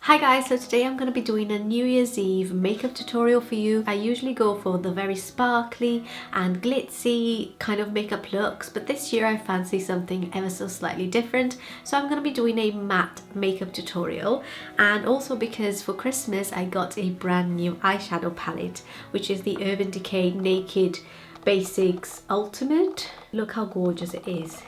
Hi guys, so today I'm going to be doing a New Year's Eve makeup tutorial for you. I usually go for the very sparkly and glitzy kind of makeup looks, but this year I fancy something ever so slightly different. So I'm going to be doing a matte makeup tutorial, and also because for Christmas I got a brand new eyeshadow palette, which is the Urban Decay Naked Basics Ultimate. Look how gorgeous it is.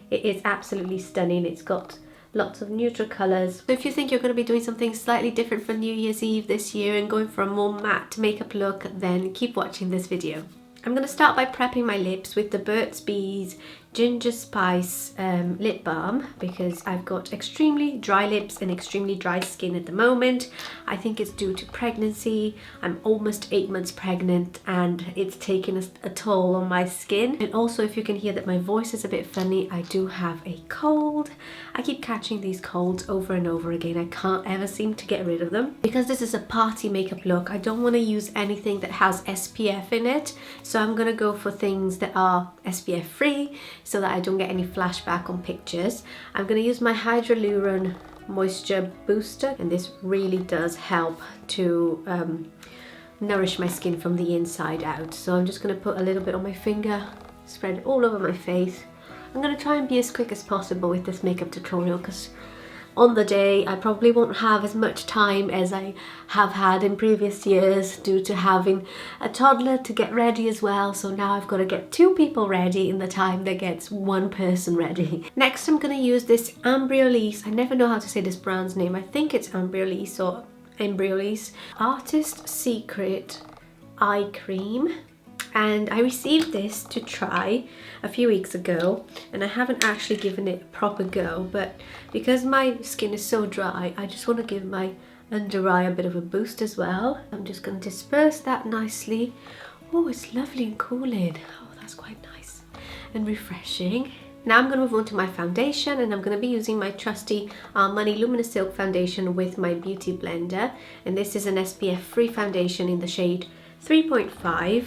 It is absolutely stunning. It's got lots of neutral colours. So if you think you're going to be doing something slightly different for New Year's Eve this year and going for a more matte makeup look, then keep watching this video. I'm going to start by prepping my lips with the Burt's Bees Ginger Spice lip balm, because I've got extremely dry lips and extremely dry skin at the moment. I think it's due to pregnancy. I'm almost 8 months pregnant and it's taken a toll on my skin. And also, if you can hear that my voice is a bit funny, I do have a cold. I keep catching these colds over and over again. I can't ever seem to get rid of them. Because this is a party makeup look, I don't want to use anything that has SPF in it. So I'm going to go for things that are SPF free, so that I don't get any flashback on pictures. I'm going to use my Hydraluron moisture booster, and this really does help to nourish my skin from the inside out. So I'm just going to put a little bit on my finger, spread it all over my face. I'm going to try and be as quick as possible with this makeup tutorial, because on the day I probably won't have as much time as I have had in previous years due to having a toddler to get ready as well. So now I've got to get 2 people ready in the time that gets 1 person ready. Next I'm going to use this Embryolisse, I never know how to say this brand's name, I think it's Embryolisse or Embryolisse Artist Secret Eye Cream. And I received this to try a few weeks ago, and I haven't actually given it a proper go, but because my skin is so dry, I just want to give my under eye a bit of a boost as well. I'm just going to disperse that nicely. Oh, it's lovely and cooling. Oh, that's quite nice and refreshing. Now I'm going to move on to my foundation, and I'm going to be using my trusty Armani Luminous Silk Foundation with my Beauty Blender, and this is an SPF free foundation in the shade 3.5.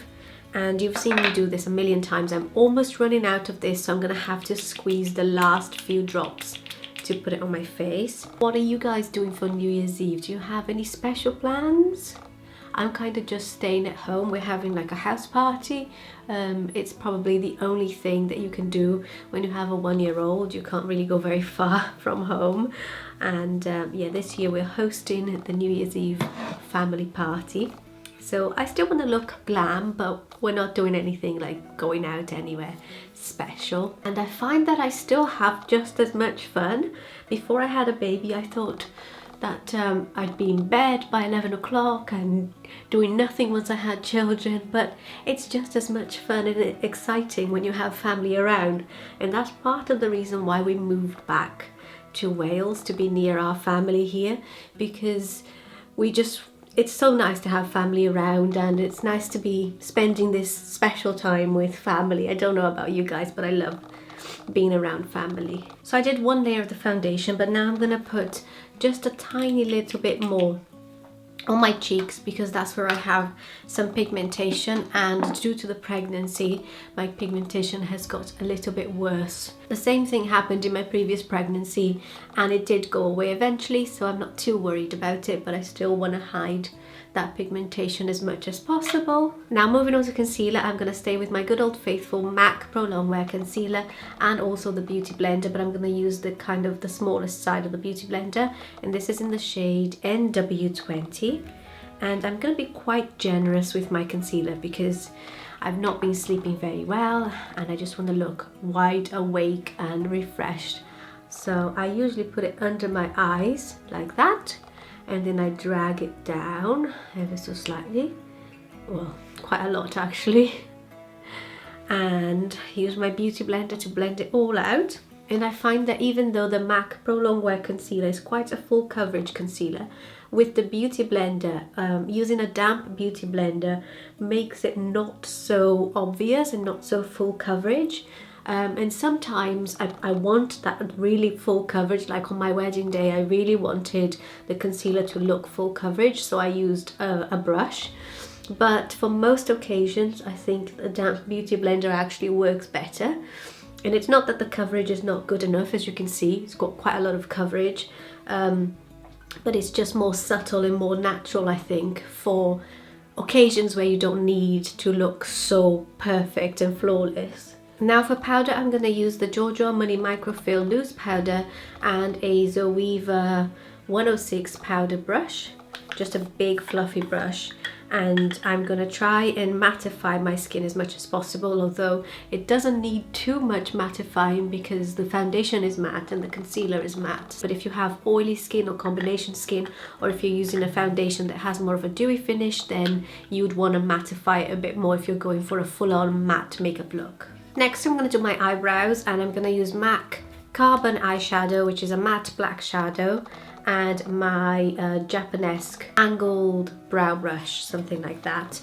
And you've seen me do this a million times. I'm almost running out of this, so I'm gonna have to squeeze the last few drops to put it on my face. What are you guys doing for New Year's Eve? Do you have any special plans? I'm kind of just staying at home. We're having like a house party. It's probably the only thing that you can do when you have a 1-year-old. You can't really go very far from home. And yeah, this year we're hosting the New Year's Eve family party. So I still want to look glam, but we're not doing anything like going out anywhere special. And I find that I still have just as much fun. Before I had a baby, I thought that I'd be in bed by 11 o'clock and doing nothing once I had children, but it's just as much fun and exciting when you have family around. And that's part of the reason why we moved back to Wales, to be near our family here, because it's so nice to have family around, and it's nice to be spending this special time with family. I don't know about you guys, but I love being around family. So I did 1 layer of the foundation, but now I'm gonna put just a tiny little bit more on my cheeks, because that's where I have some pigmentation, and due to the pregnancy my pigmentation has got a little bit worse. The same thing happened in my previous pregnancy and it did go away eventually, so I'm not too worried about it, but I still want to hide that pigmentation as much as possible. Now moving on to concealer, I'm going to stay with my good old faithful MAC Pro Longwear concealer and also the Beauty Blender, but I'm going to use the kind of the smallest side of the Beauty Blender, and this is in the shade NW20. And I'm going to be quite generous with my concealer because I've not been sleeping very well and I just want to look wide awake and refreshed. So I usually put it under my eyes like that, and then I drag it down ever so slightly, well, quite a lot actually, and use my Beauty Blender to blend it all out. And I find that even though the MAC Pro Longwear concealer is quite a full coverage concealer, with the Beauty Blender, using a damp Beauty Blender makes it not so obvious and not so full coverage. And sometimes I want that really full coverage, like on my wedding day I really wanted the concealer to look full coverage, so I used a brush. But for most occasions I think the damp Beauty Blender actually works better. And it's not that the coverage is not good enough, as you can see, it's got quite a lot of coverage. but it's just more subtle and more natural, I think, for occasions where you don't need to look so perfect and flawless. Now for powder, I'm going to use the Giorgio Armani Microfill Loose Powder and a Zoeva 106 powder brush, just a big fluffy brush, and I'm going to try and mattify my skin as much as possible, although it doesn't need too much mattifying because the foundation is matte and the concealer is matte. But if you have oily skin or combination skin, or if you're using a foundation that has more of a dewy finish, then you'd want to mattify it a bit more if you're going for a full-on matte makeup look. Next, I'm going to do my eyebrows, and I'm going to use MAC Carbon eyeshadow, which is a matte black shadow, and my Japanesque angled brow brush, something like that.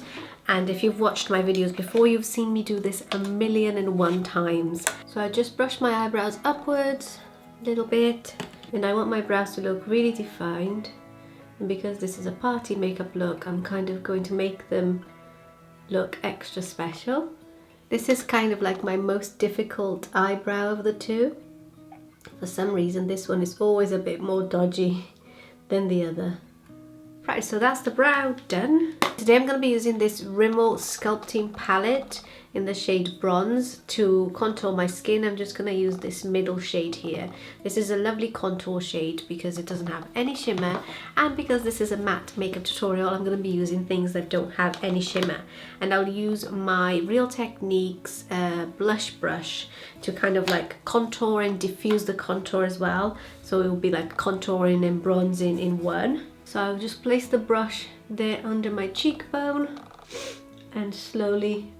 And if you've watched my videos before, you've seen me do this 1,000,001 times. So I just brush my eyebrows upwards a little bit, and I want my brows to look really defined. And because this is a party makeup look, I'm kind of going to make them look extra special. This is kind of like my most difficult eyebrow of the two. For some reason, this one is always a bit more dodgy than the other. Right, so that's the brow done. Today I'm going to be using this Rimmel Sculpting palette in the shade Bronze to contour my skin. I'm just going to use this middle shade here. This is a lovely contour shade because it doesn't have any shimmer, and because this is a matte makeup tutorial, I'm going to be using things that don't have any shimmer. And I'll use my Real Techniques blush brush to kind of like contour and diffuse the contour as well. So it will be like contouring and bronzing in one. So I'll just place the brush there under my cheekbone and slowly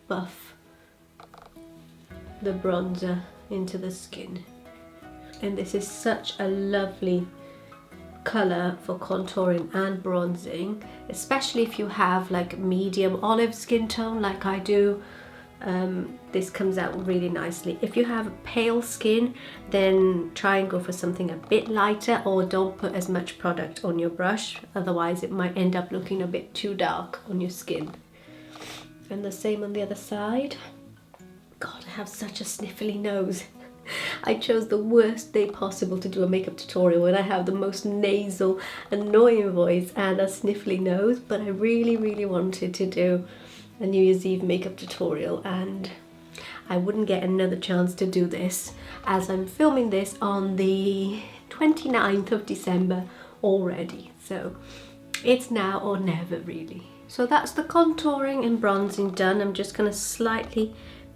buff the bronzer into the skin. And this is such a lovely colour for contouring and bronzing, especially if you have like medium olive skin tone like I do. This comes out really nicely. If you have pale skin, then try and go for something a bit lighter, or don't put as much product on your brush, otherwise it might end up looking a bit too dark on your skin. And the same on the other side. God, I have such a sniffly nose. I chose the worst day possible to do a makeup tutorial when I have the most nasal, annoying voice and a sniffly nose, but I really wanted to do a New Year's Eve makeup tutorial, and I wouldn't get another chance to do this as I'm filming this on the 29th of December already. So it's now or never really. So that's the contouring and bronzing done. I'm just going to slightly,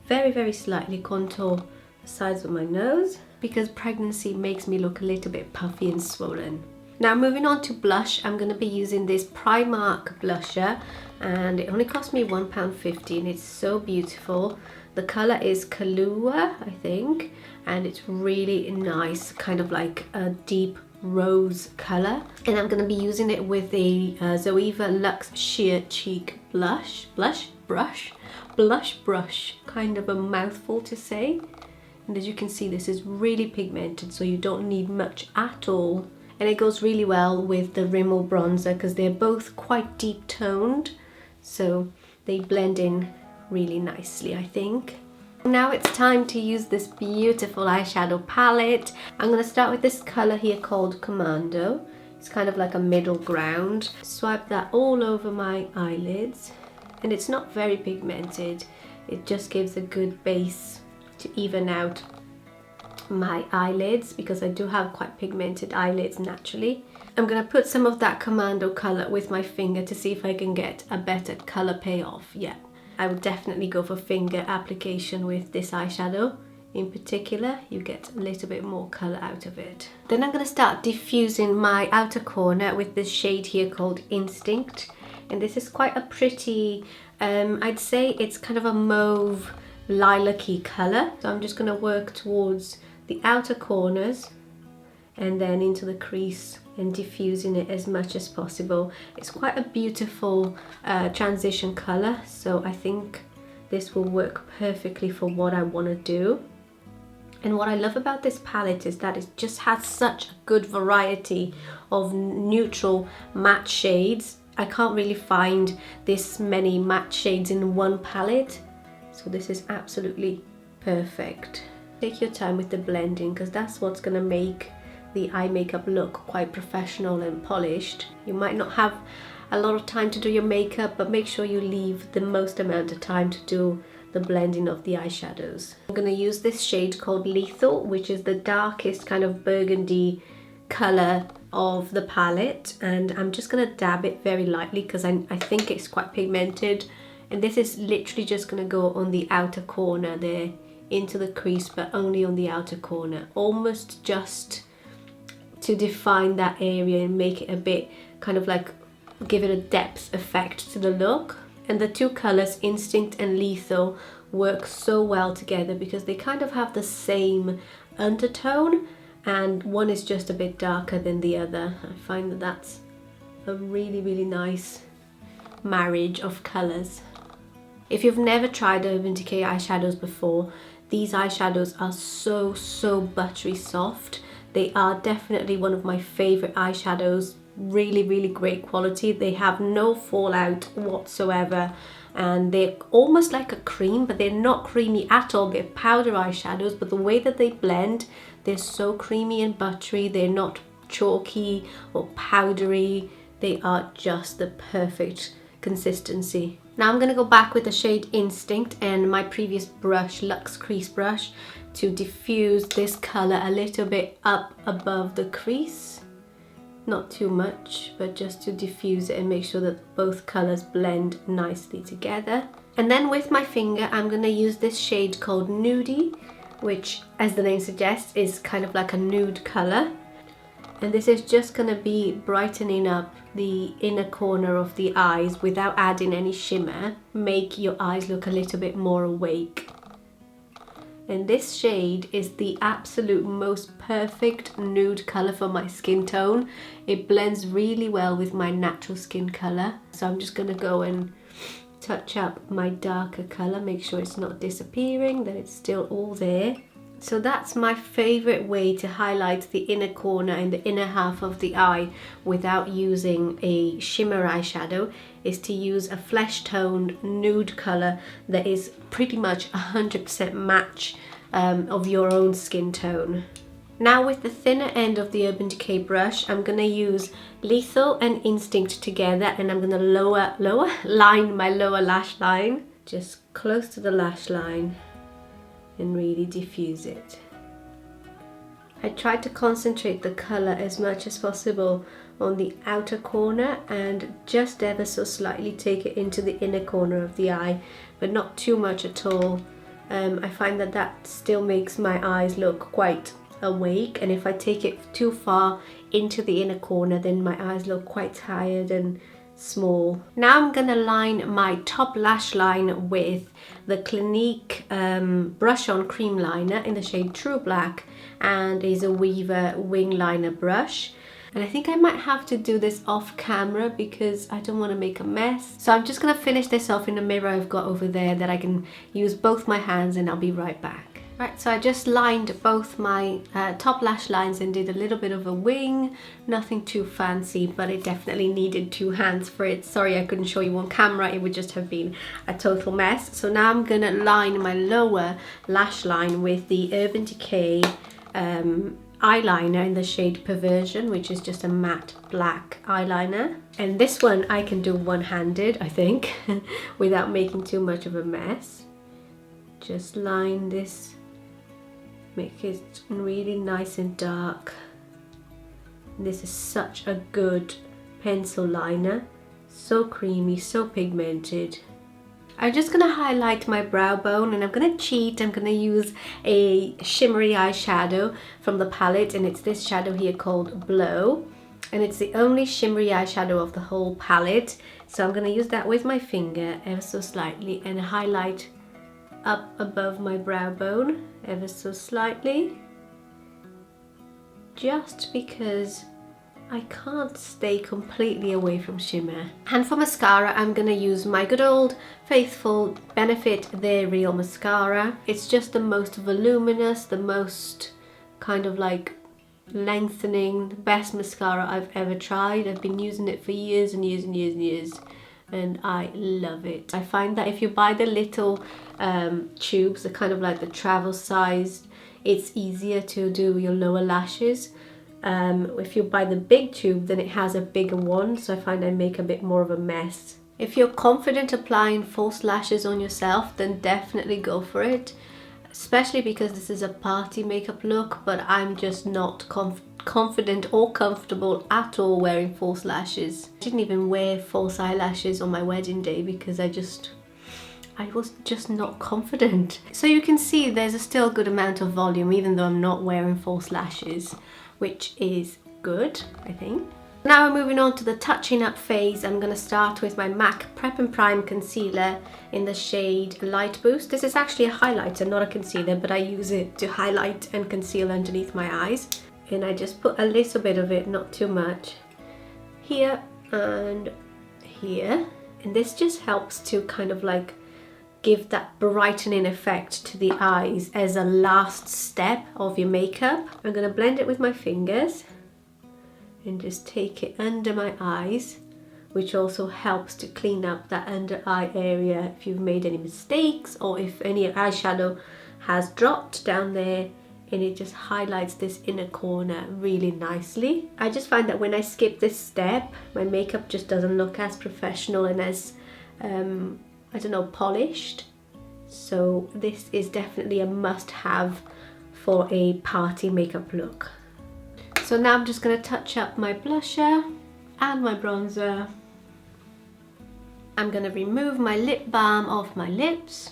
very slightly contour the sides of my nose because pregnancy makes me look a little bit puffy and swollen. Now moving on to blush, I'm going to be using this Primark blusher, and it only cost me £1.50 and it's so beautiful. The colour is Kahlua, I think, and it's really nice, kind of like a deep rose colour. And I'm going to be using it with a Zoeva Luxe Sheer Cheek blush, kind of a mouthful to say. And as you can see, this is really pigmented, so you don't need much at all. And it goes really well with the Rimmel bronzer because they're both quite deep toned, so they blend in really nicely, I think. Now it's time to use this beautiful eyeshadow palette. I'm going to start with this colour here called Commando. It's kind of like a middle ground. Swipe that all over my eyelids, and it's not very pigmented. It just gives a good base to even out my eyelids because I do have quite pigmented eyelids naturally. I'm going to put some of that Commando colour with my finger to see if I can get a better colour payoff. Yeah, I would definitely go for finger application with this eyeshadow. In particular, you get a little bit more colour out of it. Then I'm going to start diffusing my outer corner with this shade here called Instinct. And this is quite a pretty, I'd say it's kind of a mauve lilac-y colour. So I'm just going to work towards the outer corners and then into the crease and diffusing it as much as possible. It's quite a beautiful transition colour, so I think this will work perfectly for what I want to do. And what I love about this palette is that it just has such a good variety of neutral matte shades. I can't really find this many matte shades in one palette, so this is absolutely perfect. Take your time with the blending because that's what's going to make the eye makeup look quite professional and polished. You might not have a lot of time to do your makeup, but make sure you leave the most amount of time to do the blending of the eyeshadows. I'm going to use this shade called Lethal, which is the darkest kind of burgundy color of the palette, and I'm just going to dab it very lightly because I think it's quite pigmented, and this is literally just going to go on the outer corner there into the crease, but only on the outer corner, almost just to define that area and make it a bit kind of like give it a depth effect to the look. And the two colors, Instinct and Lethal, work so well together because they kind of have the same undertone, and one is just a bit darker than the other. I find that that's a really nice marriage of colors. If you've never tried Urban Decay eyeshadows before, these eyeshadows are so buttery soft. They are definitely one of my favorite eyeshadows. Really great quality. They have no fallout whatsoever, and they're almost like a cream, but they're not creamy at all. They're powder eyeshadows, but the way that they blend, they're so creamy and buttery. They're not chalky or powdery. They are just the perfect consistency. Now I'm going to go back with the shade Instinct and my previous brush, Luxe Crease Brush, to diffuse this color a little bit up above the crease. Not too much, but just to diffuse it and make sure that both colors blend nicely together. And then with my finger, I'm going to use this shade called Nudie, which, as the name suggests, is kind of like a nude color. And this is just going to be brightening up the inner corner of the eyes without adding any shimmer. Make your eyes look a little bit more awake. And this shade is the absolute most perfect nude color for my skin tone. It blends really well with my natural skin color. So I'm just going to go and touch up my darker color, make sure it's not disappearing, that it's still all there. So that's my favorite way to highlight the inner corner and the inner half of the eye without using a shimmer eyeshadow, is to use a flesh toned nude color that is pretty much 100% match of your own skin tone. Now with the thinner end of the Urban Decay brush, I'm going to use Lethal and Instinct together, and I'm going to line my lower lash line, just close to the lash line, and really diffuse it. I tried to concentrate the color as much as possible on the outer corner and just ever so slightly take it into the inner corner of the eye, but not too much at all. I find that that still makes my eyes look quite awake, and if I take it too far into the inner corner, then my eyes look quite tired and small. Now I'm gonna line my top lash line with the Clinique brush on cream liner in the shade True Black, and is a Weaver wing liner brush. And I think I might have to do this off camera because I don't want to make a mess. So I'm just gonna finish this off in a mirror I've got over there that I can use both my hands, and I'll be right back. Right, so I just lined both my top lash lines and did a little bit of a wing. Nothing too fancy, but it definitely needed two hands for it. Sorry I couldn't show you on camera, it would just have been a total mess. So now I'm gonna line my lower lash line with the Urban Decay eyeliner in the shade Perversion, which is just a matte black eyeliner. And this one I can do one-handed, I think, without making too much of a mess. Just line this, make it really nice and dark. This is such a good pencil liner, so creamy, so pigmented. I'm just going to highlight my brow bone, and I'm going to cheat. I'm going to use a shimmery eyeshadow from the palette, and it's this shadow here called Blow, and it's the only shimmery eyeshadow of the whole palette. So I'm going to use that with my finger ever so slightly and highlight up above my brow bone ever so slightly, just because I can't stay completely away from shimmer. And for mascara, I'm gonna use my good old faithful Benefit They're Real mascara. It's just the most voluminous, the most kind of like lengthening, the best mascara I've ever tried. I've been using it for years and years and years and years, and I love it. I find that if you buy the little tubes, the kind of like the travel sized, it's easier to do your lower lashes. If you buy the big tube, then it has a bigger one, so I find I make a bit more of a mess. If you're confident applying false lashes on yourself, then definitely go for it, especially because this is a party makeup look, but I'm just not confident or comfortable at all wearing false lashes. I didn't even wear false eyelashes on my wedding day because I was just not confident. So you can see there's a still good amount of volume even though I'm not wearing false lashes, which is good, I think. Now we're moving on to the touching up phase. I'm going to start with my MAC Prep and Prime Concealer in the shade Light Boost. This is actually a highlighter, not a concealer, but I use it to highlight and conceal underneath my eyes. And I just put a little bit of it, not too much, here and here. And this just helps to kind of like give that brightening effect to the eyes as a last step of your makeup. I'm going to blend it with my fingers and just take it under my eyes, which also helps to clean up that under eye area if you've made any mistakes or if any eyeshadow has dropped down there, and it just highlights this inner corner really nicely. I just find that when I skip this step, my makeup just doesn't look as professional and as, I don't know, polished. So this is definitely a must-have for a party makeup look. So now I'm just going to touch up my blusher and my bronzer. I'm going to remove my lip balm off my lips.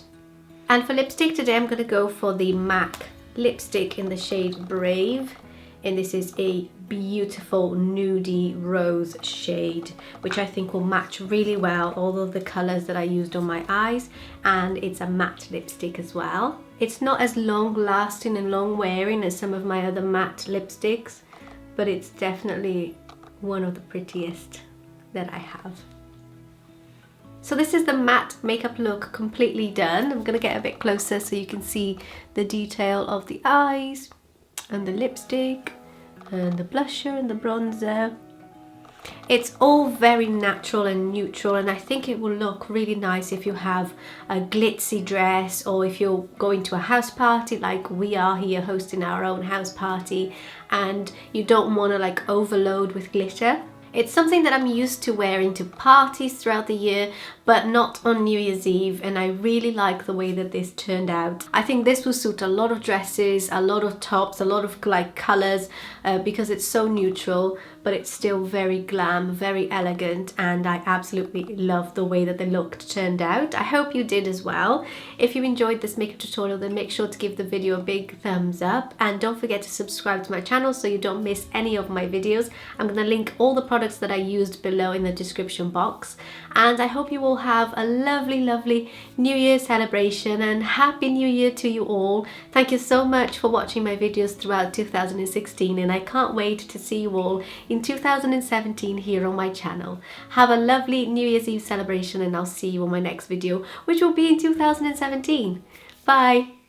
And for lipstick today, I'm going to go for the MAC lipstick in the shade Brave. And this is a beautiful nudie rose shade, which I think will match really well all of the colours that I used on my eyes. And it's a matte lipstick as well. It's not as long lasting and long wearing as some of my other matte lipsticks, but it's definitely one of the prettiest that I have. So this is the matte makeup look completely done. I'm gonna get a bit closer so you can see the detail of the eyes and the lipstick and the blusher and the bronzer. It's all very natural and neutral, and I think it will look really nice if you have a glitzy dress or if you're going to a house party like we are here hosting our own house party and you don't want to like overload with glitter. It's something that I'm used to wearing to parties throughout the year, but not on New Year's Eve, and I really like the way that this turned out. I think this will suit a lot of dresses, a lot of tops, a lot of like colours, because it's so neutral, but it's still very glam, very elegant, and I absolutely love the way that the look turned out. I hope you did as well. If you enjoyed this makeup tutorial, then make sure to give the video a big thumbs up, and don't forget to subscribe to my channel so you don't miss any of my videos. I'm going to link all the products that I used below in the description box, and I hope you all have a lovely New Year celebration, and Happy New Year to you all. Thank you so much for watching my videos throughout 2016, and I can't wait to see you all in 2017 here on my channel. Have a lovely New Year's Eve celebration, and I'll see you on my next video, which will be in 2017. Bye!